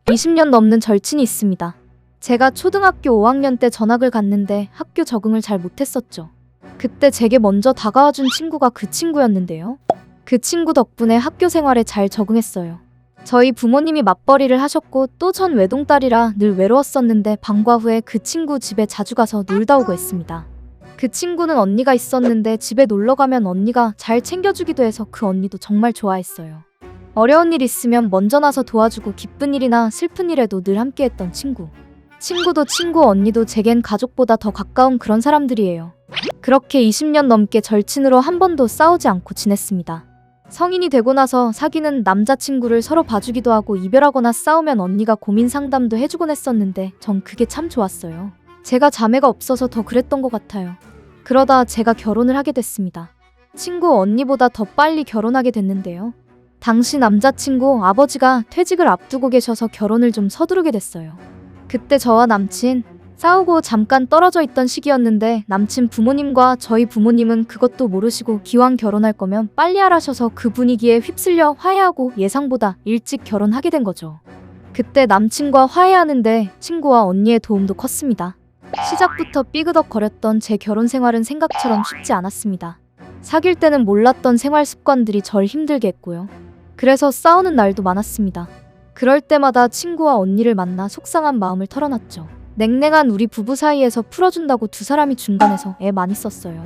20년 넘는 절친이 있습니다. 제가 초등학교 5학년 때 전학을 갔는데 학교 적응을 잘 못했었죠. 그때 제게 먼저 다가와준 친구가 그 친구였는데요. 그 친구 덕분에 학교 생활에 잘 적응했어요. 저희 부모님이 맞벌이를 하셨고 또 전 외동딸이라 늘 외로웠었는데 방과 후에 그 친구 집에 자주 가서 놀다 오고 했습니다. 그 친구는 언니가 있었는데 집에 놀러 가면 언니가 잘 챙겨주기도 해서 그 언니도 정말 좋아했어요. 어려운 일 있으면 먼저 나서 도와주고 기쁜 일이나 슬픈 일에도 늘 함께했던 친구. 친구도 친구, 언니도 제겐 가족보다 더 가까운 그런 사람들이에요. 그렇게 20년 넘게 절친으로 한 번도 싸우지 않고 지냈습니다. 성인이 되고 나서 사귀는 남자친구를 서로 봐주기도 하고 이별하거나 싸우면 언니가 고민 상담도 해주곤 했었는데 전 그게 참 좋았어요. 제가 자매가 없어서 더 그랬던 것 같아요. 그러다 제가 결혼을 하게 됐습니다. 친구 언니보다 더 빨리 결혼하게 됐는데요. 당시 남자친구 아버지가 퇴직을 앞두고 계셔서 결혼을 좀 서두르게 됐어요. 그때 저와 남친 싸우고 잠깐 떨어져 있던 시기였는데 남친 부모님과 저희 부모님은 그것도 모르시고 기왕 결혼할 거면 빨리 하라셔서 그 분위기에 휩쓸려 화해하고 예상보다 일찍 결혼하게 된 거죠. 그때 남친과 화해하는데 친구와 언니의 도움도 컸습니다. 시작부터 삐그덕거렸던 제 결혼 생활은 생각처럼 쉽지 않았습니다. 사귈 때는 몰랐던 생활 습관들이 절 힘들게 했고요. 그래서 싸우는 날도 많았습니다. 그럴 때마다 친구와 언니를 만나 속상한 마음을 털어놨죠. 냉랭한 우리 부부 사이에서 풀어준다고 두 사람이 중간에서 애 많이 썼어요.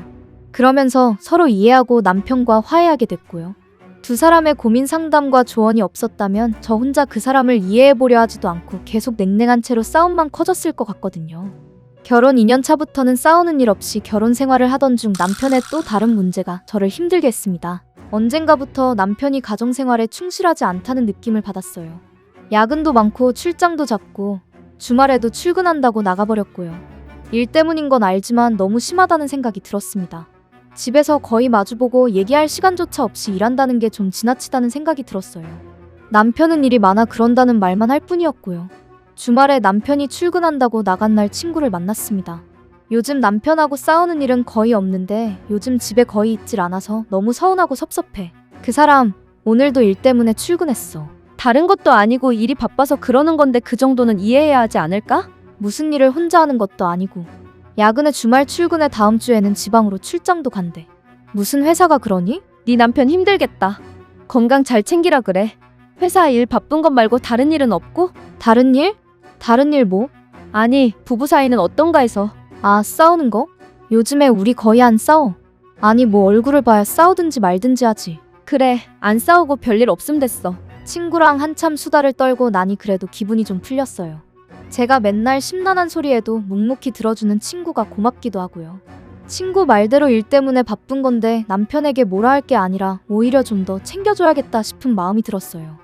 그러면서 서로 이해하고 남편과 화해하게 됐고요. 두 사람의 고민 상담과 조언이 없었다면 저 혼자 그 사람을 이해해보려 하지도 않고 계속 냉랭한 채로 싸움만 커졌을 것 같거든요. 결혼 2년 차부터는 싸우는 일 없이 결혼 생활을 하던 중 남편의 또 다른 문제가 저를 힘들게 했습니다. 언젠가부터 남편이 가정생활에 충실하지 않다는 느낌을 받았어요. 야근도 많고 출장도 잦고 주말에도 출근한다고 나가버렸고요. 일 때문인 건 알지만 너무 심하다는 생각이 들었습니다. 집에서 거의 마주보고 얘기할 시간조차 없이 일한다는 게 좀 지나치다는 생각이 들었어요. 남편은 일이 많아 그런다는 말만 할 뿐이었고요. 주말에 남편이 출근한다고 나간 날 친구를 만났습니다. 요즘 남편하고 싸우는 일은 거의 없는데 요즘 집에 거의 있질 않아서 너무 서운하고 섭섭해. 그 사람 오늘도 일 때문에 출근했어. 다른 것도 아니고 일이 바빠서 그러는 건데 그 정도는 이해해야 하지 않을까? 무슨 일을 혼자 하는 것도 아니고 야근에 주말 출근에 다음 주에는 지방으로 출장도 간대. 무슨 회사가 그러니? 네 남편 힘들겠다. 건강 잘 챙기라 그래. 회사 일 바쁜 것 말고 다른 일은 없고? 다른 일? 다른 일 뭐? 아니, 부부 사이는 어떤가 해서. 아, 싸우는 거? 요즘에 우리 거의 안 싸워. 아니 뭐 얼굴을 봐야 싸우든지 말든지 하지. 그래, 안 싸우고 별일 없음 됐어. 친구랑 한참 수다를 떨고 나니 그래도 기분이 좀 풀렸어요. 제가 맨날 심란한 소리에도 묵묵히 들어주는 친구가 고맙기도 하고요. 친구 말대로 일 때문에 바쁜 건데 남편에게 뭐라 할 게 아니라 오히려 좀 더 챙겨줘야겠다 싶은 마음이 들었어요.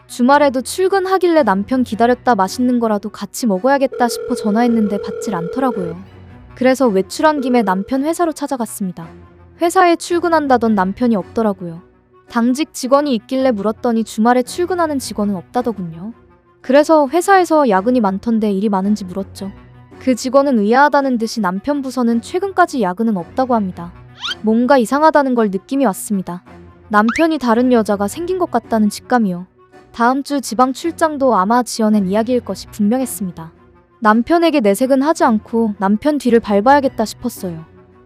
주말에도 출근하길래 남편 기다렸다 맛있는 거라도 같이 먹어야겠다 싶어 전화했는데 받질 않더라고요. 그래서 외출한 김에 남편 회사로 찾아갔습니다. 회사에 출근한다던 남편이 없더라고요. 당직 직원이 있길래 물었더니 주말에 출근하는 직원은 없다더군요. 그래서 회사에서 야근이 많던데 일이 많은지 물었죠. 그 직원은 의아하다는 듯이 남편 부서는 최근까지 야근은 없다고 합니다. 뭔가 이상하다는 걸 느낌이 왔습니다. 남편이 다른 여자가 생긴 것 같다는 직감이요. 다음 주 지방 출장도 아마 지어낸 이야기일 것이 분명했습니다. 남편에게 내색은 하지 않고 남편 뒤를 밟아야겠다 싶었어요.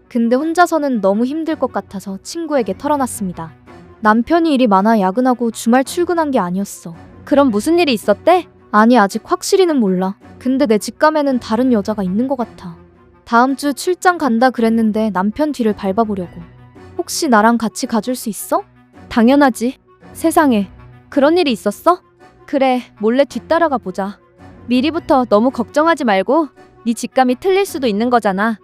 근데 혼자서는 너무 힘들 것 같아서 친구에게 털어놨습니다. 남편이 일이 많아 야근하고 주말 출근한 게 아니었어. 그럼 무슨 일이 있었대? 아니 아직 확실히는 몰라. 근데 내 직감에는 다른 여자가 있는 것 같아. 다음 주 출장 간다 그랬는데 남편 뒤를 밟아보려고. 혹시 나랑 같이 가줄 수 있어? 당연하지. 세상에, 그런 일이 있었어? 그래, 몰래 뒤따라가 보자. 미리부터 너무 걱정하지 말고 네 직감이 틀릴 수도 있는 거잖아.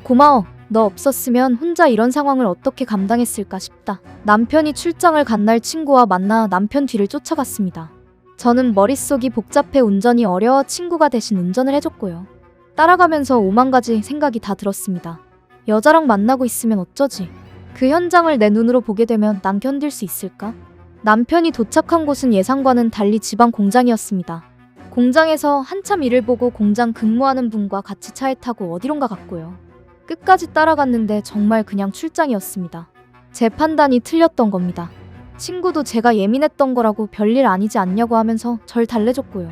고마워. 너 없었으면 혼자 이런 상황을 어떻게 감당했을까 싶다. 남편이 출장을 간 날 친구와 만나 남편 뒤를 쫓아갔습니다. 저는 머릿속이 복잡해 운전이 어려워 친구가 대신 운전을 해줬고요. 따라가면서 오만 가지 생각이 다 들었습니다. 여자랑 만나고 있으면 어쩌지? 그 현장을 내 눈으로 보게 되면 난 견딜 수 있을까? 남편이 도착한 곳은 예상과는 달리 지방 공장이었습니다. 공장에서 한참 일을 보고 공장 근무하는 분과 같이 차에 타고 어디론가 갔고요. 끝까지 따라갔는데 정말 그냥 출장이었습니다. 제 판단이 틀렸던 겁니다. 친구도 제가 예민했던 거라고 별일 아니지 않냐고 하면서 절 달래줬고요.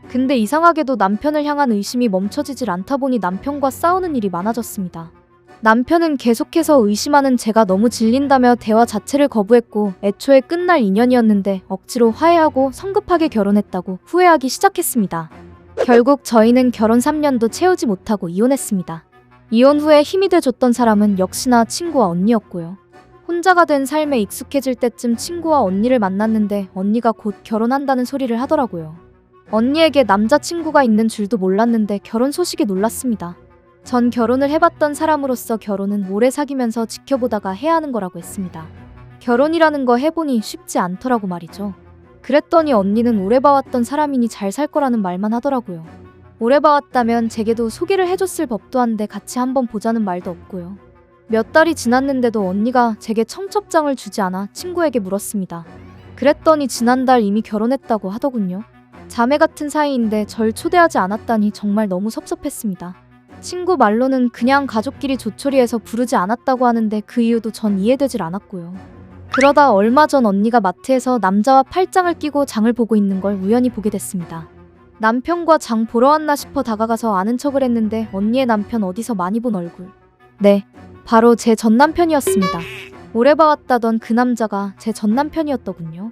근데 이상하게도 남편을 향한 의심이 멈춰지질 않다 보니 남편과 싸우는 일이 많아졌습니다. 남편은 계속해서 의심하는 제가 너무 질린다며 대화 자체를 거부했고 애초에 끝날 인연이었는데 억지로 화해하고 성급하게 결혼했다고 후회하기 시작했습니다. 결국 저희는 결혼 3년도 채우지 못하고 이혼했습니다. 이혼 후에 힘이 돼줬던 사람은 역시나 친구와 언니였고요. 혼자가 된 삶에 익숙해질 때쯤 친구와 언니를 만났는데 언니가 곧 결혼한다는 소리를 하더라고요. 언니에게 남자친구가 있는 줄도 몰랐는데 결혼 소식에 놀랐습니다. 전 결혼을 해봤던 사람으로서 결혼은 오래 사귀면서 지켜보다가 해야 하는 거라고 했습니다. 결혼이라는 거 해보니 쉽지 않더라고 말이죠. 그랬더니 언니는 오래 봐왔던 사람이니 잘 살 거라는 말만 하더라고요. 오래 봐왔다면 제게도 소개를 해줬을 법도 한데 같이 한번 보자는 말도 없고요. 몇 달이 지났는데도 언니가 제게 청첩장을 주지 않아 친구에게 물었습니다. 그랬더니 지난달 이미 결혼했다고 하더군요. 자매 같은 사이인데 절 초대하지 않았다니 정말 너무 섭섭했습니다. 친구 말로는 그냥 가족끼리 조촐히해서 부르지 않았다고 하는데 그 이유도 전 이해되질 않았고요. 그러다 얼마 전 언니가 마트에서 남자와 팔짱을 끼고 장을 보고 있는 걸 우연히 보게 됐습니다. 남편과 장 보러 왔나 싶어 다가가서 아는 척을 했는데 언니의 남편 어디서 많이 본 얼굴. 네, 바로 제 전남편이었습니다. 오래 봐왔다던 그 남자가 제 전남편이었더군요.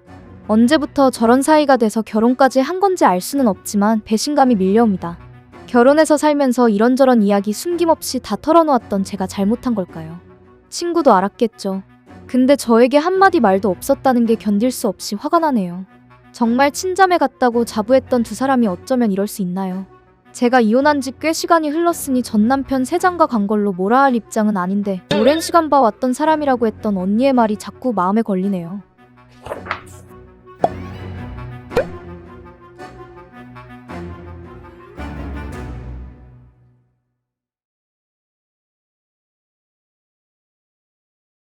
언제부터 저런 사이가 돼서 결혼까지 한 건지 알 수는 없지만 배신감이 밀려옵니다. 결혼해서 살면서 이런저런 이야기 숨김없이 다 털어놓았던 제가 잘못한 걸까요? 친구도 알았겠죠. 근데 저에게 한마디 말도 없었다는 게 견딜 수 없이 화가 나네요. 정말 친자매 같다고 자부했던 두 사람이 어쩌면 이럴 수 있나요? 제가 이혼한 지 꽤 시간이 흘렀으니 전 남편 세장가 간 걸로 뭐라 할 입장은 아닌데 오랜 시간 봐왔던 사람이라고 했던 언니의 말이 자꾸 마음에 걸리네요.